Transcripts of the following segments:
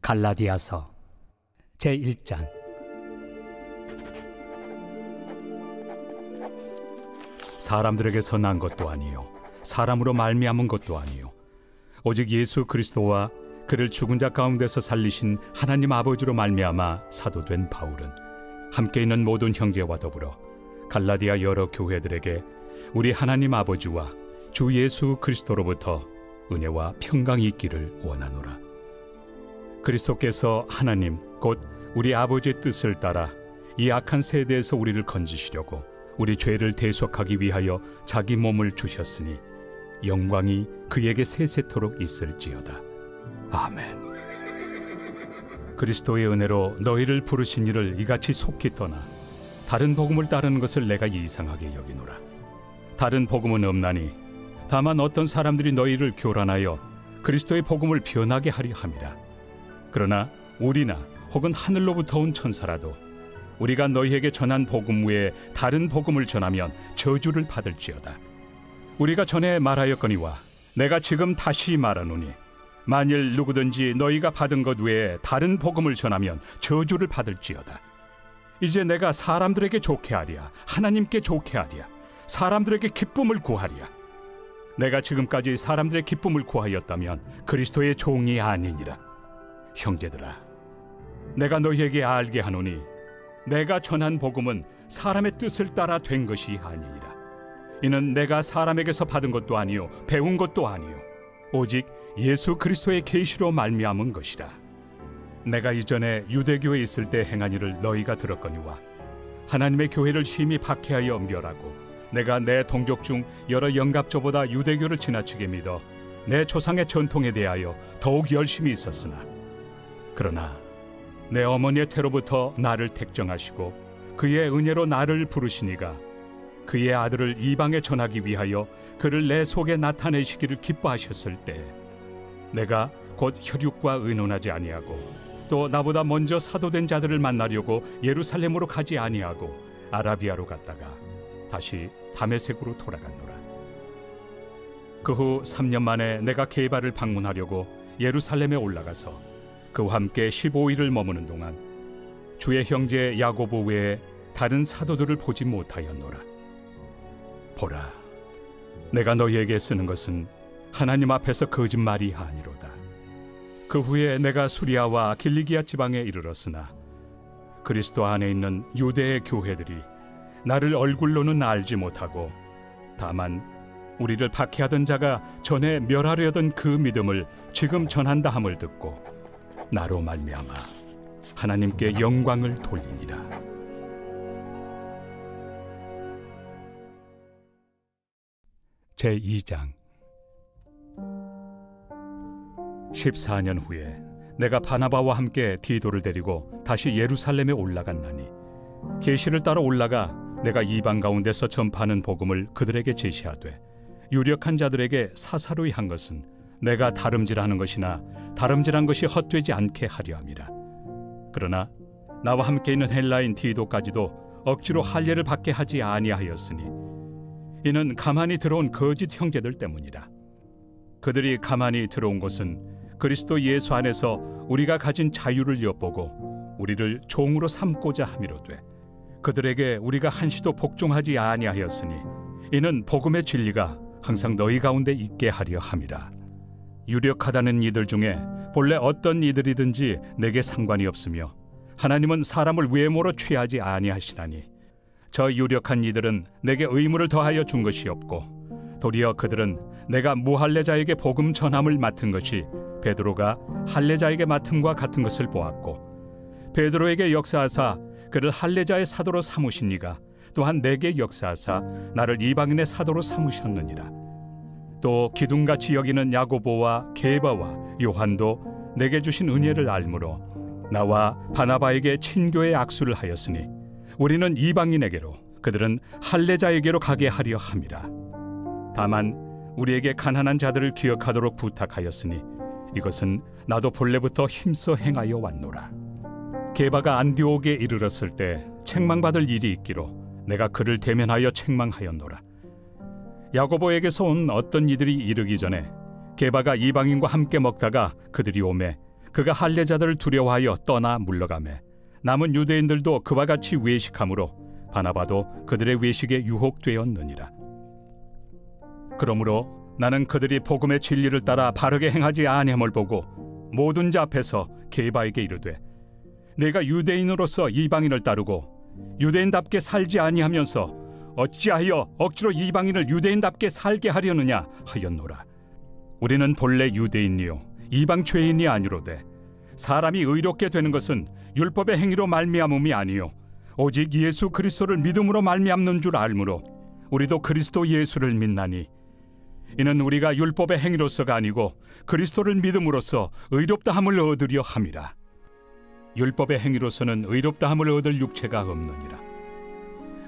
갈라디아서 제1장. 사람들에게서 난 것도 아니요 사람으로 말미암은 것도 아니요 오직 예수 그리스도와 그를 죽은 자 가운데서 살리신 하나님 아버지로 말미암아 사도된 바울은 함께 있는 모든 형제와 더불어 갈라디아 여러 교회들에게 우리 하나님 아버지와 주 예수 그리스도로부터 은혜와 평강이 있기를 원하노라. 그리스도께서 하나님 곧 우리 아버지의 뜻을 따라 이 악한 세대에서 우리를 건지시려고 우리 죄를 대속하기 위하여 자기 몸을 주셨으니 영광이 그에게 세세토록 있을지어다. 아멘. 그리스도의 은혜로 너희를 부르신 이를 이같이 속히 떠나 다른 복음을 따르는 것을 내가 이상하게 여기노라. 다른 복음은 없나니 다만 어떤 사람들이 너희를 교란하여 그리스도의 복음을 변하게 하려 함이라. 그러나 우리나 혹은 하늘로부터 온 천사라도 우리가 너희에게 전한 복음 외에 다른 복음을 전하면 저주를 받을지어다. 우리가 전에 말하였거니와 내가 지금 다시 말하노니 만일 누구든지 너희가 받은 것 외에 다른 복음을 전하면 저주를 받을지어다. 이제 내가 사람들에게 좋게 하랴 하나님께 좋게 하랴 사람들에게 기쁨을 구하랴. 내가 지금까지 사람들의 기쁨을 구하였다면 그리스도의 종이 아니니라. 형제들아, 내가 너희에게 알게 하노니 내가 전한 복음은 사람의 뜻을 따라 된 것이 아니니라. 이는 내가 사람에게서 받은 것도 아니요 배운 것도 아니요 오직 예수 그리스도의 계시로 말미암은 것이라. 내가 이전에 유대교에 있을 때 행한 일을 너희가 들었거니와 하나님의 교회를 심히 박해하여 멸하고 내가 내 동족 중 여러 영갑조보다 유대교를 지나치게 믿어 내 조상의 전통에 대하여 더욱 열심히 있었으나 그러나 내 어머니의 태로부터 나를 택정하시고 그의 은혜로 나를 부르시니가 그의 아들을 이방에 전하기 위하여 그를 내 속에 나타내시기를 기뻐하셨을 때 내가 곧 혈육과 의논하지 아니하고 또 나보다 먼저 사도된 자들을 만나려고 예루살렘으로 가지 아니하고 아라비아로 갔다가 다시 다메섹으로 돌아갔노라. 그 후 3년 만에 내가 게바를 방문하려고 예루살렘에 올라가서 그와 함께 15일을 머무는 동안 주의 형제 야고보 외에 다른 사도들을 보지 못하였노라. 보라, 내가 너희에게 쓰는 것은 하나님 앞에서 거짓말이 아니로다. 그 후에 내가 수리아와 길리기아 지방에 이르렀으나 그리스도 안에 있는 유대의 교회들이 나를 얼굴로는 알지 못하고 다만 우리를 박해하던 자가 전에 멸하려던 그 믿음을 지금 전한다 함을 듣고 나로 말미암아 하나님께 영광을 돌리니라. 제2장. 14년 후에 내가 바나바와 함께 디도를 데리고 다시 예루살렘에 올라갔나니 계시를 따라 올라가 내가 이방 가운데서 전파하는 복음을 그들에게 제시하되 유력한 자들에게 사사로이 한 것은 내가 다름질하는 것이나 다름질한 것이 헛되지 않게 하려 함이라. 그러나 나와 함께 있는 헬라인 디도까지도 억지로 할례를 받게 하지 아니하였으니 이는 가만히 들어온 거짓 형제들 때문이라. 그들이 가만히 들어온 것은 그리스도 예수 안에서 우리가 가진 자유를 엿보고 우리를 종으로 삼고자 함이로되 그들에게 우리가 한시도 복종하지 아니하였으니 이는 복음의 진리가 항상 너희 가운데 있게 하려 함이라. 유력하다는 이들 중에 본래 어떤 이들이든지 내게 상관이 없으며 하나님은 사람을 외모로 취하지 아니하시나니 저 유력한 이들은 내게 의무를 더하여 준 것이 없고 도리어 그들은 내가 무할례자에게 복음 전함을 맡은 것이 베드로가 할례자에게 맡음과 같은 것을 보았고 베드로에게 역사하사 그를 할례자의 사도로 삼으신 이가 또한 내게 역사하사 나를 이방인의 사도로 삼으셨느니라. 또 기둥같이 여기는 야고보와 게바와 요한도 내게 주신 은혜를 알므로 나와 바나바에게 친교의 악수를 하였으니 우리는 이방인에게로 그들은 할례자에게로 가게 하려 함이라. 다만 우리에게 가난한 자들을 기억하도록 부탁하였으니 이것은 나도 본래부터 힘써 행하여 왔노라. 게바가 안디옥에 이르렀을 때 책망받을 일이 있기로 내가 그를 대면하여 책망하였노라. 야고보에게서 온 어떤 이들이 이르기 전에 게바가 이방인과 함께 먹다가 그들이 오매 그가 할례자들을 두려워하여 떠나 물러가매 남은 유대인들도 그와 같이 외식하므로 바나바도 그들의 외식에 유혹되었느니라. 그러므로 나는 그들이 복음의 진리를 따라 바르게 행하지 아니함을 보고 모든 자 앞에서 게바에게 이르되, 내가 유대인으로서 이방인을 따르고 유대인답게 살지 아니하면서 어찌하여 억지로 이방인을 유대인답게 살게 하려느냐 하였노라. 우리는 본래 유대인이요 이방 죄인이 아니로되 사람이 의롭게 되는 것은 율법의 행위로 말미암음이 아니요 오직 예수 그리스도를 믿음으로 말미암는 줄 알므로 우리도 그리스도 예수를 믿나니, 이는 우리가 율법의 행위로서가 아니고 그리스도를 믿음으로써 의롭다함을 얻으려 함이라. 율법의 행위로서는 의롭다함을 얻을 육체가 없느니라.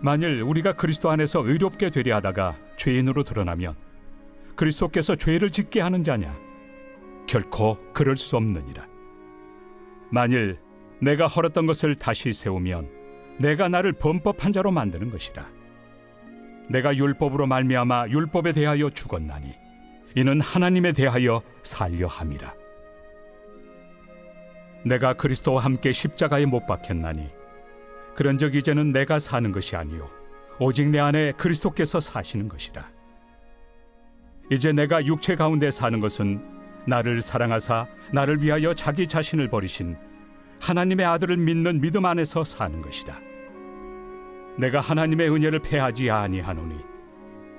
만일 우리가 그리스도 안에서 의롭게 되려 하다가 죄인으로 드러나면 그리스도께서 죄를 짓게 하는 자냐? 결코 그럴 수 없느니라. 만일 내가 헐었던 것을 다시 세우면 내가 나를 범법한 자로 만드는 것이라. 내가 율법으로 말미암아 율법에 대하여 죽었나니 이는 하나님에 대하여 살려 함이라. 내가 그리스도와 함께 십자가에 못 박혔나니 그런즉 이제는 내가 사는 것이 아니요 오직 내 안에 그리스도께서 사시는 것이라. 이제 내가 육체 가운데 사는 것은 나를 사랑하사 나를 위하여 자기 자신을 버리신 하나님의 아들을 믿는 믿음 안에서 사는 것이다. 내가 하나님의 은혜를 패하지 아니하노니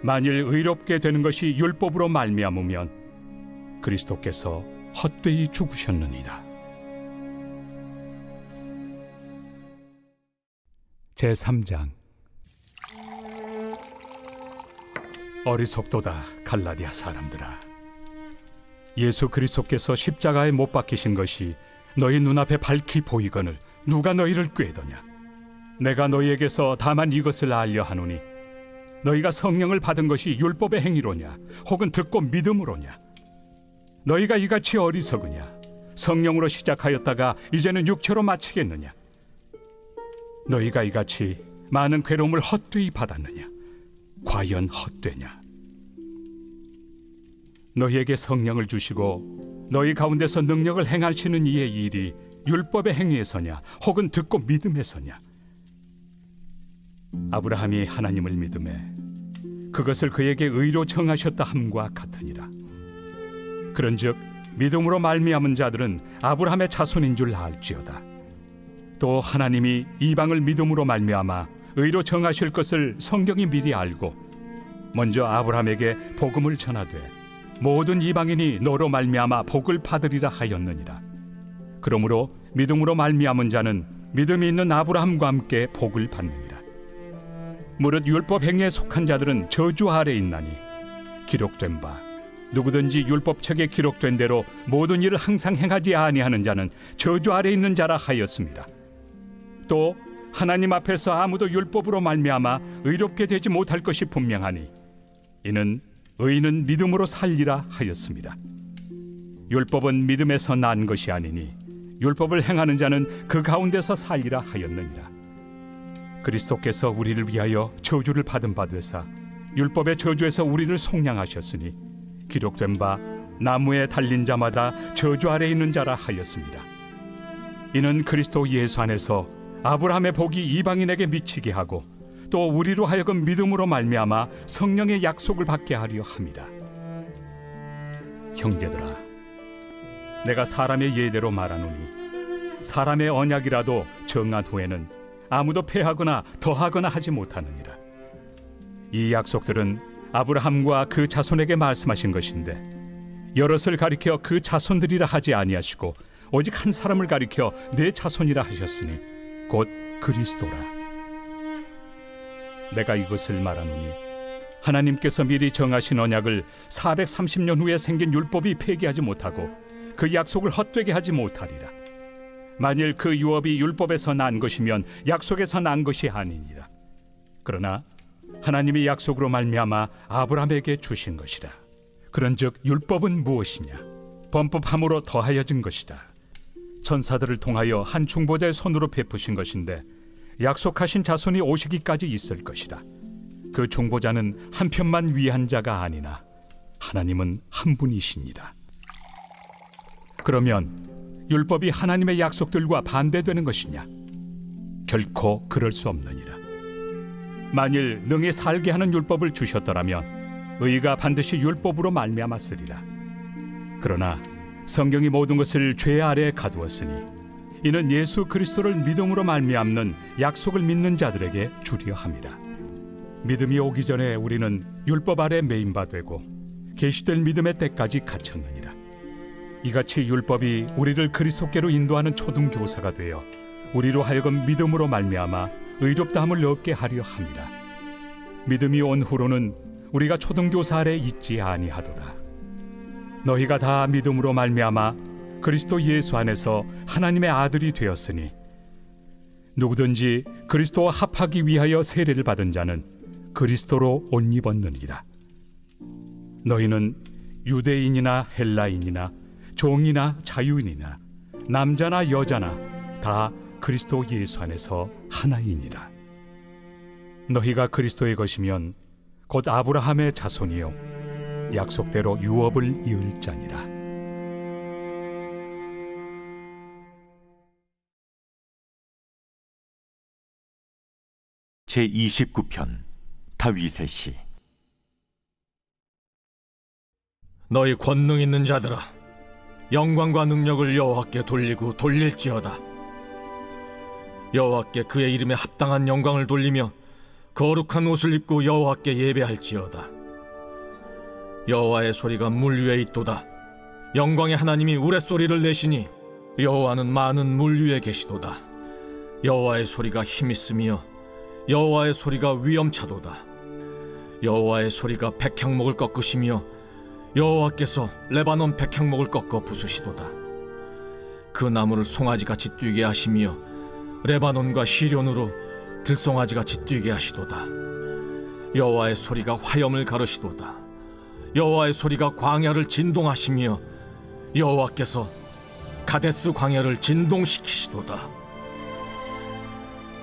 만일 의롭게 되는 것이 율법으로 말미암으면 그리스도께서 헛되이 죽으셨느니라. 제3장. 어리석도다 갈라디아 사람들아, 예수 그리스도께서 십자가에 못 박히신 것이 너희 눈앞에 밝히 보이거늘 누가 너희를 꾀더냐? 내가 너희에게서 다만 이것을 알려 하노니 너희가 성령을 받은 것이 율법의 행위로냐 혹은 듣고 믿음으로냐? 너희가 이같이 어리석으냐? 성령으로 시작하였다가 이제는 육체로 마치겠느냐? 너희가 이같이 많은 괴로움을 헛되이 받았느냐? 과연 헛되냐? 너희에게 성령을 주시고 너희 가운데서 능력을 행하시는 이의 일이 율법의 행위에서냐 혹은 듣고 믿음에서냐? 아브라함이 하나님을 믿음에 그것을 그에게 의로 정하셨다 함과 같으니라. 그런즉 믿음으로 말미암은 자들은 아브라함의 자손인 줄 알지어다. 또 하나님이 이방을 믿음으로 말미암아 의로 정하실 것을 성경이 미리 알고 먼저 아브라함에게 복음을 전하되 모든 이방인이 너로 말미암아 복을 받으리라 하였느니라. 그러므로 믿음으로 말미암은 자는 믿음이 있는 아브라함과 함께 복을 받느니라. 무릇 율법 행위에 속한 자들은 저주 아래 있나니 기록된 바 누구든지 율법책에 기록된 대로 모든 일을 항상 행하지 아니하는 자는 저주 아래 있는 자라 하였습니다. 또 하나님 앞에서 아무도 율법으로 말미암아 의롭게 되지 못할 것이 분명하니 이는 의인은 믿음으로 살리라 하였습니다. 율법은 믿음에서 난 것이 아니니 율법을 행하는 자는 그 가운데서 살리라 하였느니라. 그리스도께서 우리를 위하여 저주를 받은 바 되사 율법의 저주에서 우리를 속량하셨으니 기록된 바 나무에 달린 자마다 저주 아래 있는 자라 하였습니다. 이는 그리스도 예수 안에서 아브라함의 복이 이방인에게 미치게 하고 또 우리로 하여금 믿음으로 말미암아 성령의 약속을 받게 하려 함이라. 형제들아, 내가 사람의 예대로 말하노니 사람의 언약이라도 정한 후에는 아무도 폐하거나 더하거나 하지 못하느니라. 이 약속들은 아브라함과 그 자손에게 말씀하신 것인데 여럿을 가리켜 그 자손들이라 하지 아니하시고 오직 한 사람을 가리켜 내 자손이라 하셨으니 곧 그리스도라. 내가 이것을 말하노니 하나님께서 미리 정하신 언약을 430년 후에 생긴 율법이 폐기하지 못하고 그 약속을 헛되게 하지 못하리라. 만일 그 유업이 율법에서 난 것이면 약속에서 난 것이 아니니라. 그러나 하나님이 약속으로 말미암아 아브라함에게 주신 것이라. 그런즉 율법은 무엇이냐? 범법함으로 더하여진 것이다. 천사들을 통하여 한 중보자의 손으로 베푸신 것인데 약속하신 자손이 오시기까지 있을 것이라. 그 중보자는 한 편만 위한 자가 아니나 하나님은 한 분이시니라. 그러면 율법이 하나님의 약속들과 반대되는 것이냐? 결코 그럴 수 없느니라. 만일 능히 살게 하는 율법을 주셨더라면 의가 반드시 율법으로 말미암았으리라. 그러나 성경이 모든 것을 죄 아래에 가두었으니 이는 예수 그리스도를 믿음으로 말미암는 약속을 믿는 자들에게 주려 함이라. 믿음이 오기 전에 우리는 율법 아래 매인 바 되고 계시될 믿음의 때까지 갇혔느니라. 이같이 율법이 우리를 그리스도께로 인도하는 초등교사가 되어 우리로 하여금 믿음으로 말미암아 의롭다함을 얻게 하려 함이라. 믿음이 온 후로는 우리가 초등교사 아래 있지 아니하도다. 너희가 다 믿음으로 말미암아 그리스도 예수 안에서 하나님의 아들이 되었으니 누구든지 그리스도와 합하기 위하여 세례를 받은 자는 그리스도로 옷 입었느니라. 너희는 유대인이나 헬라인이나 종이나 자유인이나 남자나 여자나 다 그리스도 예수 안에서 하나이니라. 너희가 그리스도의 것이면 곧 아브라함의 자손이요 약속대로 유업을 이을 자니라. 제29편 다윗의 시. 너희 권능 있는 자들아, 영광과 능력을 여호와께 돌리고 돌릴지어다. 여호와께 그의 이름에 합당한 영광을 돌리며 거룩한 옷을 입고 여호와께 예배할지어다. 여호와의 소리가 물 위에 있도다. 영광의 하나님이 우레소리를 내시니 여호와는 많은 물 위에 계시도다. 여호와의 소리가 힘있으며 여호와의 소리가 위엄차도다. 여호와의 소리가 백향목을 꺾으시며 여호와께서 레바논 백향목을 꺾어 부수시도다. 그 나무를 송아지같이 뛰게 하시며 레바논과 시련으로 들송아지같이 뛰게 하시도다. 여호와의 소리가 화염을 가르시도다. 여호와의 소리가 광야를 진동하시며 여호와께서 가데스 광야를 진동시키시도다.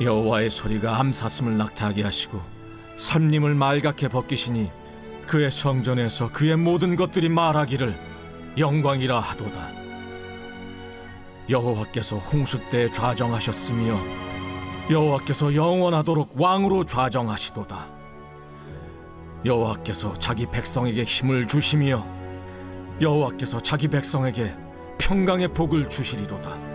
여호와의 소리가 암사슴을 낙타하게 하시고 삼림을 말갛게 벗기시니 그의 성전에서 그의 모든 것들이 말하기를 영광이라 하도다. 여호와께서 홍수 때 좌정하셨으며 여호와께서 영원하도록 왕으로 좌정하시도다. 여호와께서 자기 백성에게 힘을 주시며 여호와께서 자기 백성에게 평강의 복을 주시리로다.